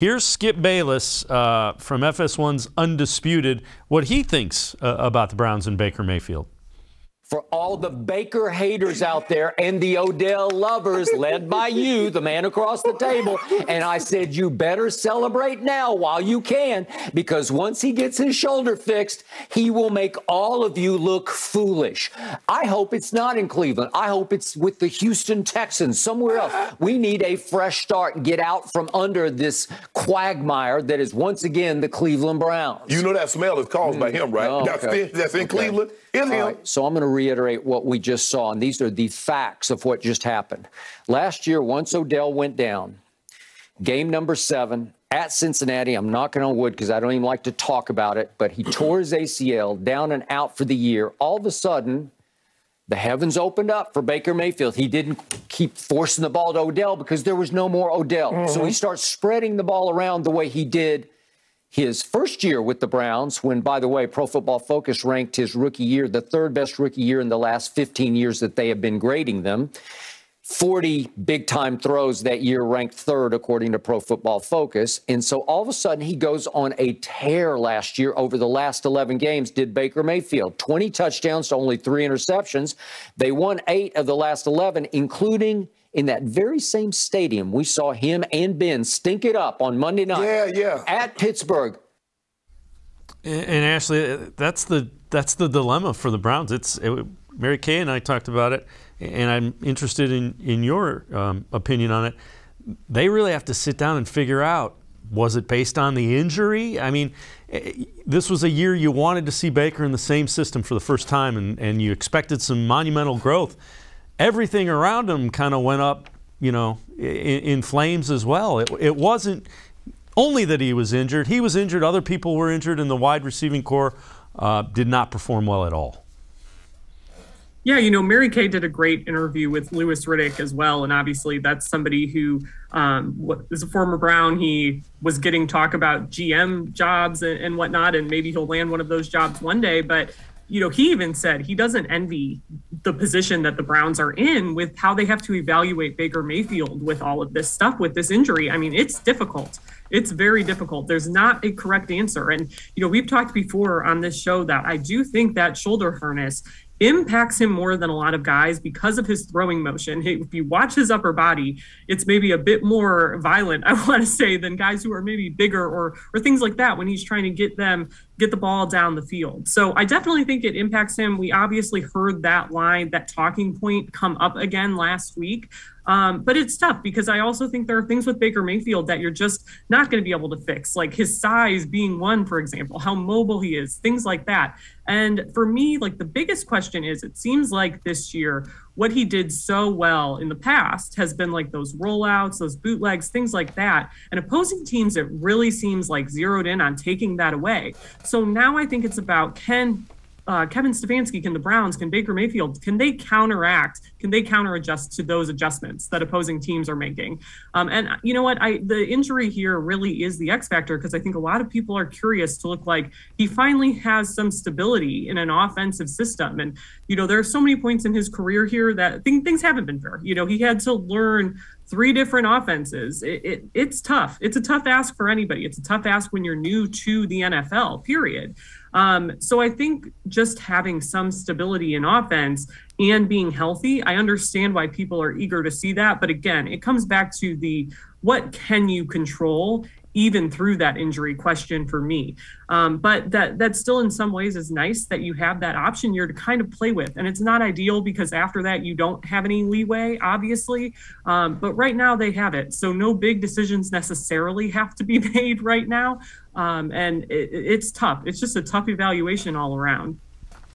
Here's Skip Bayless from FS1's Undisputed, what he thinks about the Browns and Baker Mayfield. For all the Baker haters out there and the Odell lovers, led by you, the man across the table. And I said, you better celebrate now while you can, because once he gets his shoulder fixed, he will make all of you look foolish. I hope it's not in Cleveland. I hope it's with the Houston Texans, somewhere else. We need a fresh start and get out from under this quagmire that is once again the Cleveland Browns. You know that smell is caused by him, right? Oh, okay. That's in Cleveland. Is him. Right, so I'm going to reiterate what we just saw, and these are the facts of what just happened. Last year, once Odell went down, game number 7 at Cincinnati, I'm knocking on wood because I don't even like to talk about it, but he tore his ACL, down and out for the year. All of a sudden, the heavens opened up for Baker Mayfield. He didn't keep forcing the ball to Odell because there was no more Odell. So he starts spreading the ball around the way he did his first year with the Browns, when, by the way, Pro Football Focus ranked his rookie year the 3rd best rookie year in the last 15 years that they have been grading them. 40 big-time throws that year, ranked 3rd, according to Pro Football Focus. And so all of a sudden, he goes on a tear last year. Over the last 11 games, did Baker Mayfield. 20 touchdowns to only 3 interceptions. They won 8 of the last 11, including in that very same stadium. We saw him and Ben stink it up on Monday night at Pittsburgh. And Ashley, that's the dilemma for the Browns. Mary Kay and I talked about it, and I'm interested in your opinion on it. They really have to sit down and figure out, was it based on the injury? I mean, this was a year you wanted to see Baker in the same system for the first time, and you expected some monumental growth. Everything around him kind of went up, in flames as well. It wasn't only that he was injured. He was injured. Other people were injured, and the wide receiving corps did not perform well at all. Yeah, Mary Kay did a great interview with Louis Riddick as well. And obviously that's somebody who is a former Brown. He was getting talk about GM jobs and whatnot, and maybe he'll land one of those jobs one day. But he even said he doesn't envy the position that the Browns are in with how they have to evaluate Baker Mayfield with all of this stuff, with this injury. I mean, it's difficult. It's very difficult. There's not a correct answer. And, we've talked before on this show that I do think that shoulder harness impacts him more than a lot of guys because of his throwing motion. If you watch his upper body, it's maybe a bit more violent, I want to say, than guys who are maybe bigger or things like that when he's trying to get the ball down the field. So I definitely think it impacts him. We obviously heard that line, that talking point come up again last week. But it's tough because I also think there are things with Baker Mayfield that you're just not going to be able to fix, like his size being one, for example, how mobile he is, things like that. And for me, the biggest question is, it seems like this year, what he did so well in the past has been those rollouts, those bootlegs, things like that. And opposing teams, it really seems zeroed in on taking that away. So now I think it's about, Kevin Stefanski, can the Browns, can Baker Mayfield, can they counter-adjust to those adjustments that opposing teams are making? And you know what, the injury here really is the X factor, because I think a lot of people are curious to look like he finally has some stability in an offensive system. And, there are so many points in his career here that things haven't been fair. He had to learn 3 different offenses. It's tough. It's a tough ask for anybody. It's a tough ask when you're new to the NFL, period. So I think just having some stability in offense and being healthy, I understand why people are eager to see that. But again, it comes back to what can you control even through that injury question for me. But that still in some ways is nice that you have that option here to kind of play with. And it's not ideal because after that, you don't have any leeway, obviously. But right now they have it. So no big decisions necessarily have to be made right now. And it's tough. It's just a tough evaluation all around.